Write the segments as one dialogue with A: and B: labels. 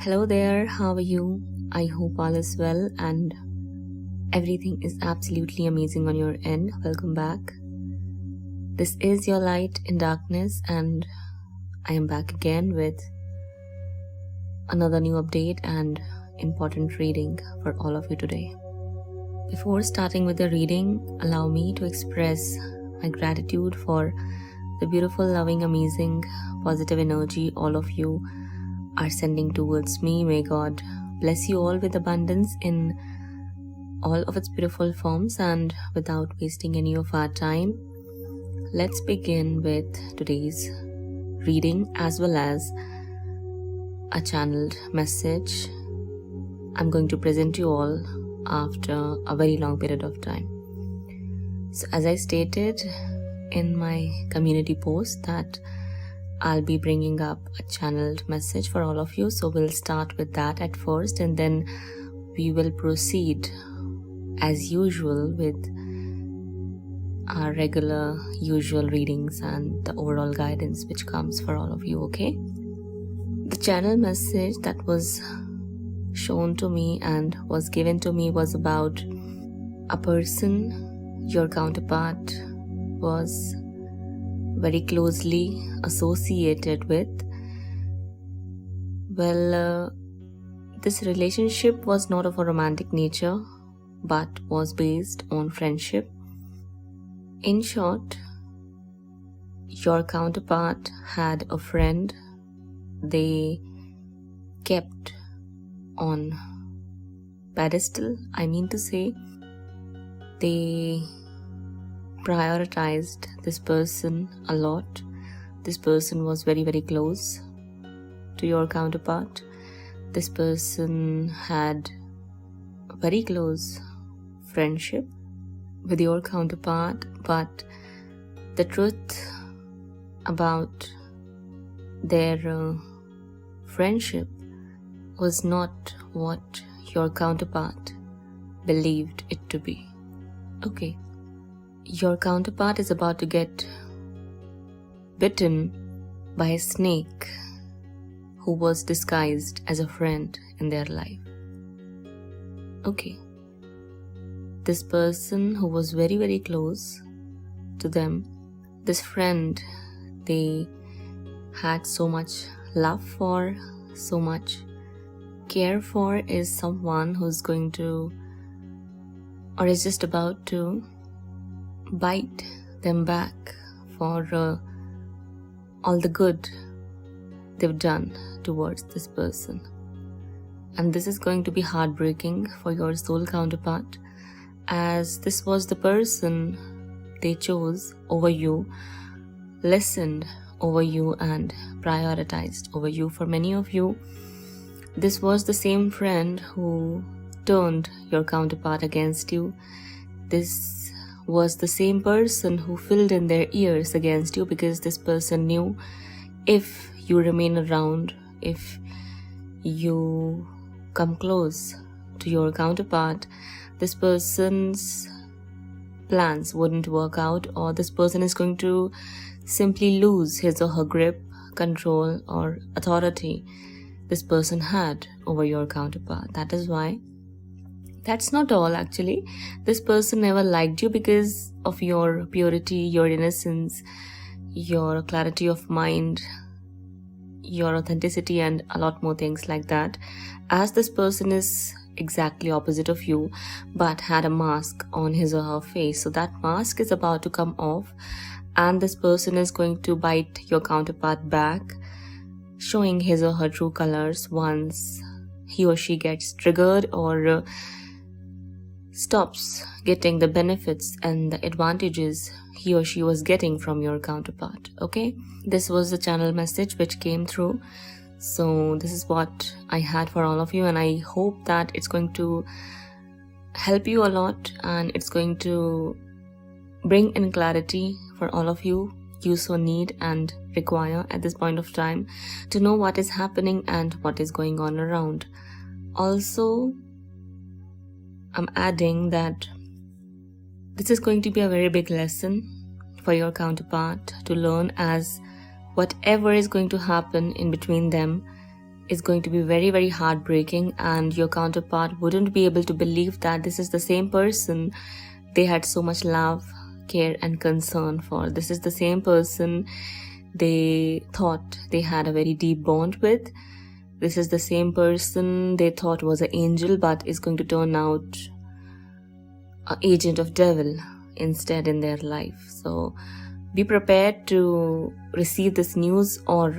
A: Hello there, how are you? I hope all is well and everything is absolutely amazing on your end. Welcome back. This is your light in darkness and I am back again with another new update and important reading for all of you today. Before starting with the reading, allow me to express my gratitude for the beautiful, loving, amazing, positive energy all of you are sending towards me. May God bless you all with abundance in all of its beautiful forms, and without wasting any of our time, let's begin with today's reading as well as a channeled message I'm going to present you all after a very long period of time. So as I stated in my community post that I'll be bringing up a channeled message for all of you. So we'll start with that at first and then we will proceed as usual with our regular usual readings and the overall guidance which comes for all of you, okay? The channel message that was shown to me and was given to me was about a person your counterpart was very closely associated with. Well, this relationship was not of a romantic nature but was based on friendship. In short, your counterpart had a friend they kept on pedestal. I mean to say, they prioritized this person a lot. This person was very, very close to your counterpart. This person had a very close friendship with your counterpart, but the truth about their friendship was not what your counterpart believed it to be. Okay. Your counterpart is about to get bitten by a snake who was disguised as a friend in their life. Okay. This person who was very, very close to them, this friend they had so much love for, so much care for, is someone who's going to or is just about to bite them back for all the good they've done towards this person. And this is going to be heartbreaking for your soul counterpart, as this was the person they chose over you, listened over you and prioritized over you. For many of you, this was the same friend who turned your counterpart against you. This was the same person who filled in their ears against you, because this person knew if you remain around, if you come close to your counterpart, this person's plans wouldn't work out, or this person is going to simply lose his or her grip, control or authority this person had over your counterpart. That is why. That's not all actually. This person never liked you because of your purity, your innocence, your clarity of mind, your authenticity and a lot more things like that. As this person is exactly opposite of you but had a mask on his or her face. So that mask is about to come off and this person is going to bite your counterpart back, showing his or her true colors once he or she gets triggered or stops getting the benefits and the advantages he or she was getting from your counterpart. Okay, this was the channel message which came through. So this is what I had for all of you, and I hope that it's going to help you a lot and it's going to bring in clarity for all of you so need and require at this point of time to know what is happening and what is going on around. Also, I'm adding that this is going to be a very big lesson for your counterpart to learn, as whatever is going to happen in between them is going to be very, very heartbreaking, and your counterpart wouldn't be able to believe that this is the same person they had so much love, care and concern for. This is the same person they thought they had a very deep bond with. This is the same person they thought was an angel, but is going to turn out an agent of devil instead in their life. So be prepared to receive this news, or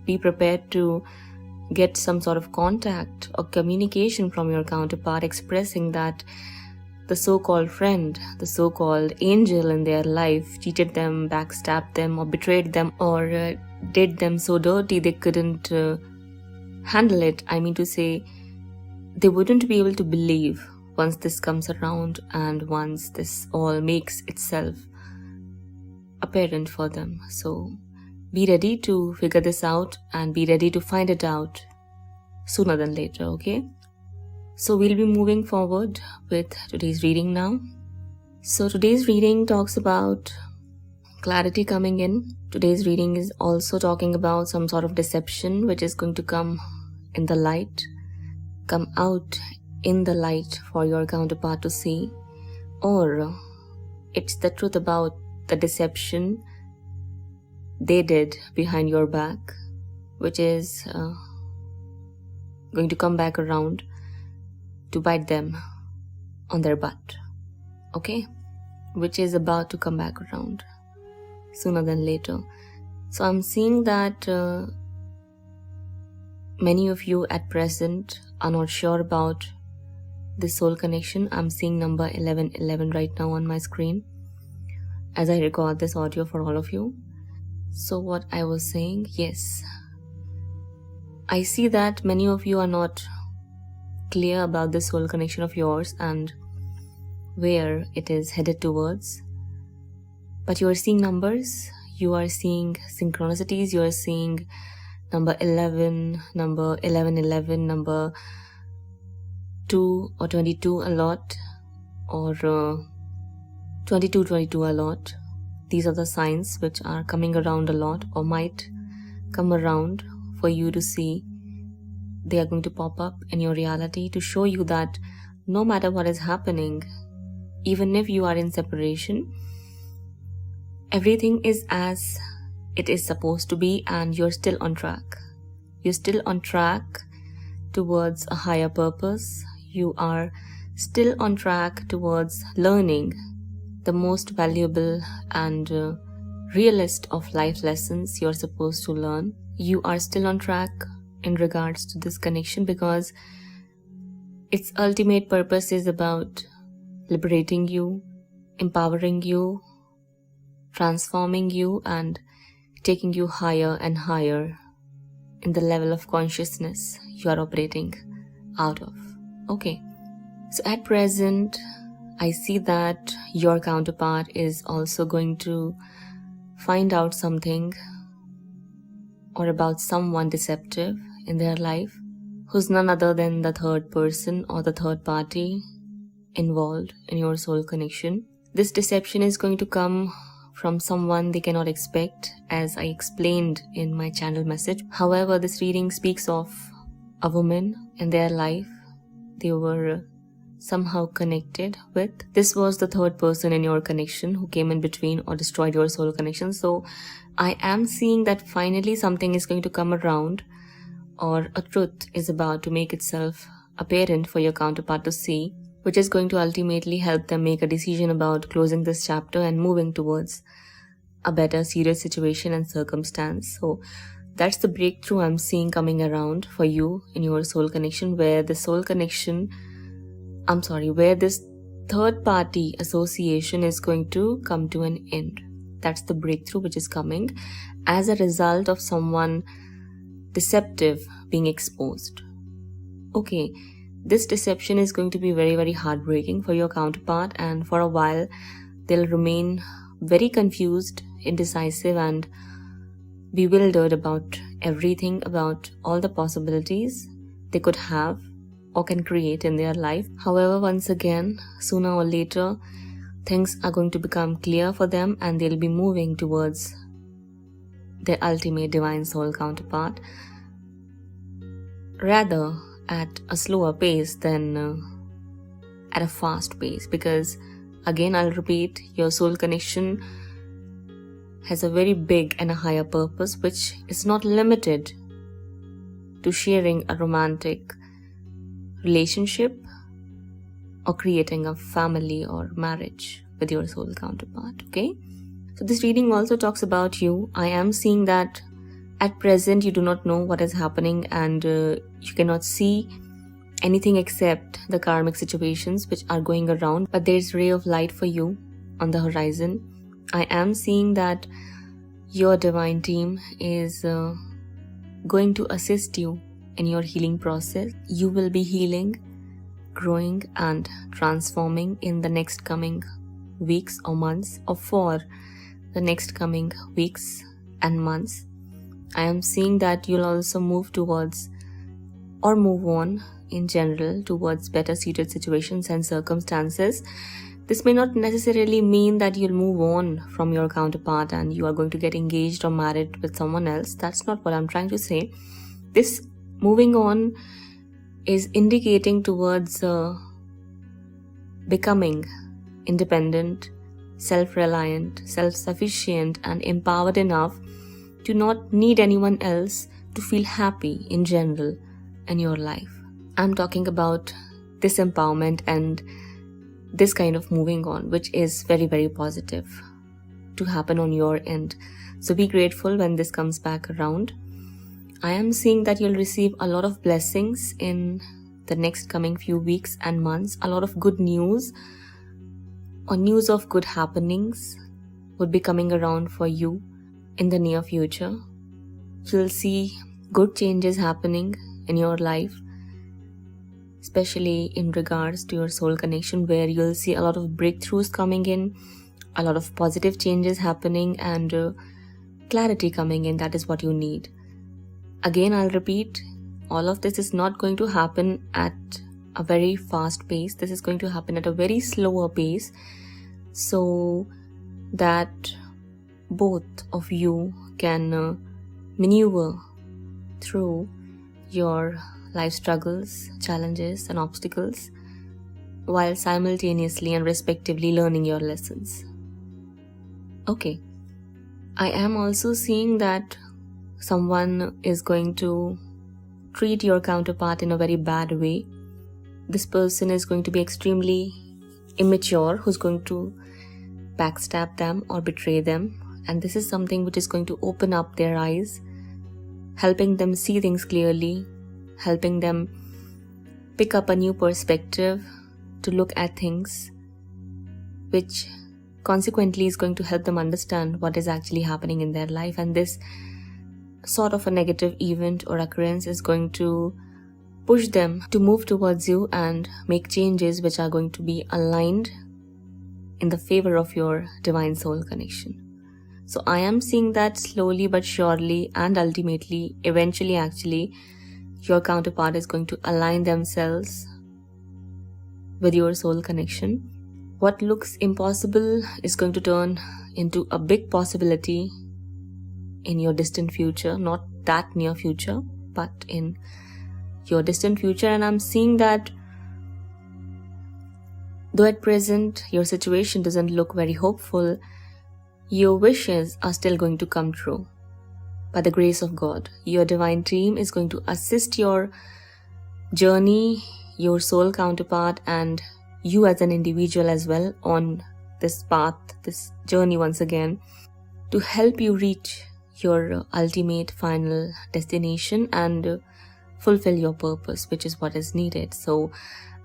A: be prepared to get some sort of contact or communication from your counterpart expressing that the so-called friend, the so-called angel in their life cheated them, backstabbed them, or betrayed them, or did them so dirty they couldn't handle it. I mean to say, they wouldn't be able to believe once this comes around and once this all makes itself apparent for them. So be ready to figure this out and be ready to find it out sooner than later, okay? So we'll be moving forward with today's reading now. So today's reading talks about clarity coming in. Today's reading is also talking about some sort of deception which is going to come in the light, come out in the light for your counterpart to see, or it's the truth about the deception they did behind your back, which is going to come back around to bite them on their butt, okay? Which is about to come back around sooner than later. So I'm seeing that many of you at present are not sure about this soul connection. I'm seeing number 1111 right now on my screen as I record this audio for all of you. So what I was saying, yes, I see that many of you are not clear about this soul connection of yours and where it is headed towards. But you are seeing numbers, you are seeing synchronicities, you are seeing number 11, number 1111, number 2 or 22 a lot, or 2222 a lot. These are the signs which are coming around a lot or might come around for you to see. They are going to pop up in your reality to show you that no matter what is happening, even if you are in separation, everything is as it is supposed to be and you're still on track. You're still on track towards a higher purpose. You are still on track towards learning the most valuable and realist of life lessons you're supposed to learn. You are still on track in regards to this connection because its ultimate purpose is about liberating you, empowering you, transforming you, and taking you higher and higher in the level of consciousness you are operating out of. Okay, so at present, I see that your counterpart is also going to find out something or about someone deceptive in their life who's none other than the third person or the third party involved in your soul connection. This deception is going to come from someone they cannot expect, as I explained in my channel message. However, this reading speaks of a woman in their life they were somehow connected with. This was the third person in your connection who came in between or destroyed your soul connection. So I am seeing that finally something is going to come around, or a truth is about to make itself apparent for your counterpart to see, which is going to ultimately help them make a decision about closing this chapter and moving towards a better serious situation and circumstance. So that's the breakthrough I'm seeing coming around for you in your soul connection, where the soul connection, where this third party association is going to come to an end. That's the breakthrough which is coming as a result of someone deceptive being exposed. Okay, this deception is going to be very, very heartbreaking for your counterpart, and for a while they'll remain very confused, indecisive and bewildered about everything, about all the possibilities they could have or can create in their life. However, once again, sooner or later, things are going to become clear for them and they'll be moving towards their ultimate divine soul counterpart. rather at a slower pace than at a fast pace, because again I'll repeat, your soul connection has a very big and a higher purpose, which is not limited to sharing a romantic relationship or creating a family or marriage with your soul counterpart. Okay, so this reading also talks about you. I am seeing that at present you do not know what is happening, and you cannot see anything except the karmic situations which are going around, but there's a ray of light for you on the horizon. I am seeing that your divine team is going to assist you in your healing process. You will be healing, growing and transforming in the next coming weeks or months, or for the next coming weeks and months. I am seeing that you'll also move towards or move on in general towards better suited situations and circumstances. This may not necessarily mean that you'll move on from your counterpart and you are going to get engaged or married with someone else. That's not what I'm trying to say. This moving on is indicating towards becoming independent, self-reliant, self-sufficient and empowered enough to not need anyone else to feel happy in general in your life. I'm talking about this empowerment and this kind of moving on, which is very, very positive to happen on your end. So be grateful when this comes back around. I am seeing that you'll receive a lot of blessings in the next coming few weeks and months. A lot of good news or news of good happenings would be coming around for you in the near future. You'll see good changes happening in your life, especially in regards to your soul connection, where you'll see a lot of breakthroughs coming in, a lot of positive changes happening and clarity coming in. That is what you need. Again, I'll repeat, all of this is not going to happen at a very fast pace. This is going to happen at a very slower pace, so that both of you can maneuver through your life struggles, challenges and obstacles while simultaneously and respectively learning your lessons. Okay, I am also seeing that someone is going to treat your counterpart in a very bad way. This person is going to be extremely immature, who's going to backstab them or betray them. And this is something which is going to open up their eyes, helping them see things clearly, helping them pick up a new perspective to look at things, which consequently is going to help them understand what is actually happening in their life. And this sort of a negative event or occurrence is going to push them to move towards you and make changes which are going to be aligned in the favor of your divine soul connection. So I am seeing that slowly but surely and ultimately, eventually actually, your counterpart is going to align themselves with your soul connection. What looks impossible is going to turn into a big possibility in your distant future, not that near future, but in your distant future. And I'm seeing that though at present your situation doesn't look very hopeful, your wishes are still going to come true. By the grace of God, your divine team is going to assist your journey, your soul counterpart, and you as an individual as well on this path, this journey once again, to help you reach your ultimate final destination and fulfill your purpose, which is what is needed. So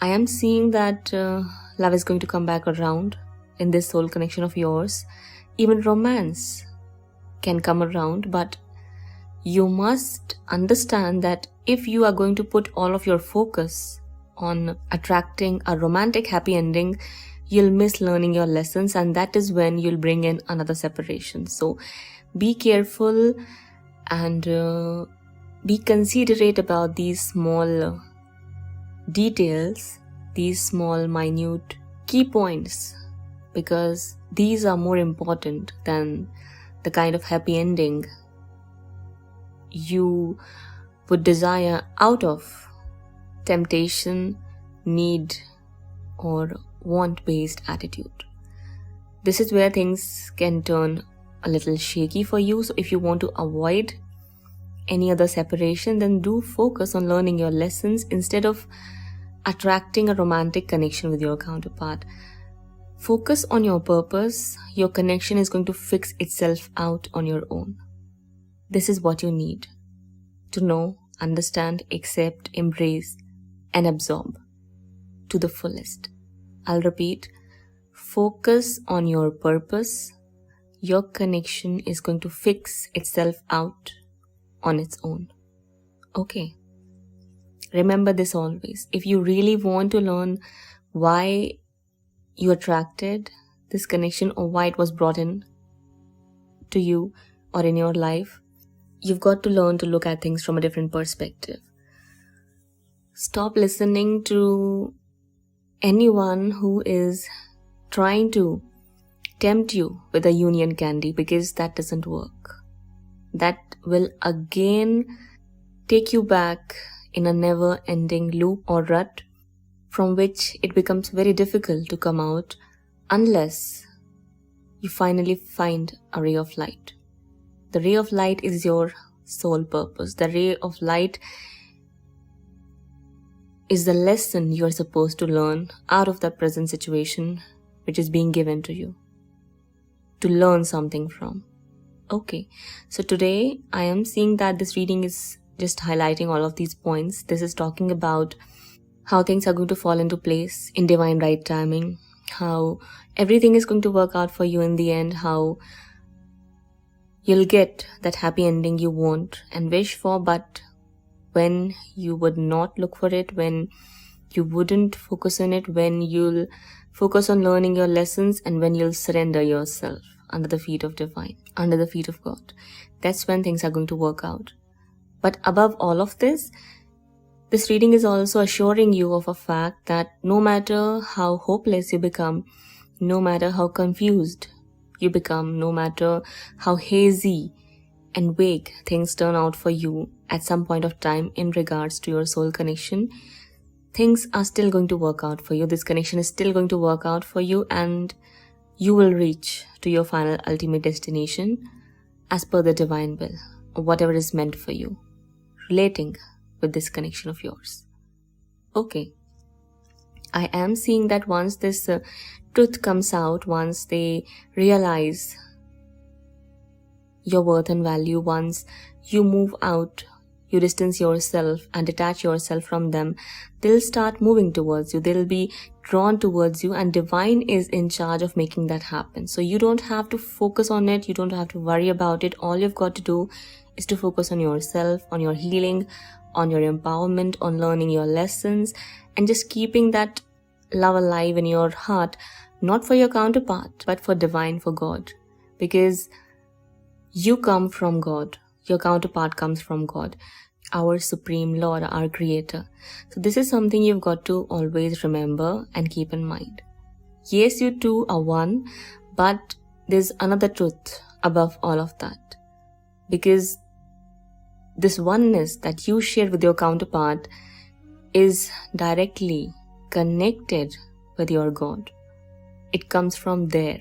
A: I am seeing that love is going to come back around in this soul connection of yours. Even romance can come around, but you must understand that if you are going to put all of your focus on attracting a romantic happy ending, you'll miss learning your lessons, and that is when you'll bring in another separation. So be careful and be considerate about these small details, these small minute key points, because these are more important than the kind of happy ending you would desire out of temptation, need, or want-based attitude. This is where things can turn a little shaky for you. So if you want to avoid any other separation, then do focus on learning your lessons instead of attracting a romantic connection with your counterpart. Focus on your purpose. Your connection is going to fix itself out on your own. This is what you need to know, understand, accept, embrace, and absorb to the fullest. I'll repeat, focus on your purpose. Your connection is going to fix itself out on its own. Okay. Remember this always. If you really want to learn why you attracted this connection or why it was brought in to you or in your life, you've got to learn to look at things from a different perspective. Stop listening to anyone who is trying to tempt you with a union candy, because that doesn't work. That will again take you back in a never-ending loop or rut from which it becomes very difficult to come out unless you finally find a ray of light. The ray of light is your soul purpose. The ray of light is the lesson you are supposed to learn out of that present situation which is being given to you, to learn something from. Okay, so today I am seeing that this reading is just highlighting all of these points. This is talking about how things are going to fall into place in divine right timing, how everything is going to work out for you in the end, how you'll get that happy ending you want and wish for, but when you would not look for it, when you wouldn't focus on it, when you'll focus on learning your lessons, and when you'll surrender yourself under the feet of divine, under the feet of God, that's when things are going to work out. But above all of this reading is also assuring you of a fact that no matter how hopeless you become, no matter how confused you become, no matter how hazy and vague things turn out for you at some point of time in regards to your soul connection, things are still going to work out for you. This connection is still going to work out for you, and you will reach to your final ultimate destination as per the divine will, or whatever is meant for you, relating with this connection of yours. Okay. I am seeing that once this truth comes out, once they realize your worth and value, once you move out, you distance yourself and detach yourself from them, they'll start moving towards you. They'll be drawn towards you, and divine is in charge of making that happen. So you don't have to focus on it. You don't have to worry about it. All you've got to do is to focus on yourself, on your healing, on your empowerment, on learning your lessons, and just keeping that love alive in your heart, not for your counterpart, but for divine, for God. Because you come from God. Your counterpart comes from God, our Supreme Lord, our Creator. So this is something you've got to always remember and keep in mind. Yes, you two are one, but there's another truth above all of that. Because this oneness that you share with your counterpart is directly connected with your God. It comes from there.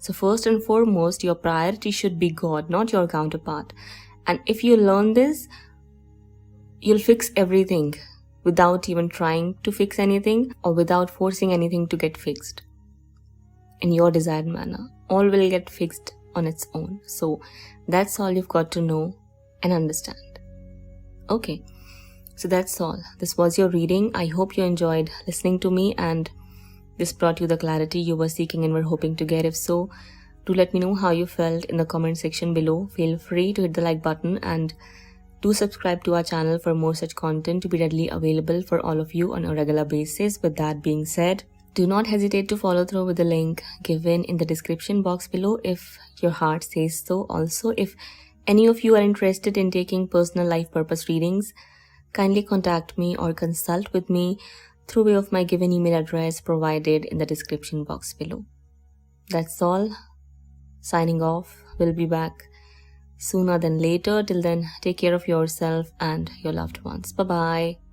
A: So first and foremost, your priority should be God, not your counterpart. And if you learn this, you'll fix everything without even trying to fix anything or without forcing anything to get fixed in your desired manner. All will get fixed on its own. So that's all you've got to know and understand. Okay, so that's all. This was your reading. I hope you enjoyed listening to me and this brought you the clarity you were seeking and were hoping to get. If so, do let me know how you felt in the comment section below. Feel free to hit the like button and do subscribe to our channel for more such content to be readily available for all of you on a regular basis. With that being said, do not hesitate to follow through with the link given in the description box below if your heart says so. Also, if any of you are interested in taking personal life purpose readings, kindly contact me or consult with me through way of my given email address provided in the description box below. That's all. Signing off. We'll be back sooner than later. Till then, take care of yourself and your loved ones. Bye-bye.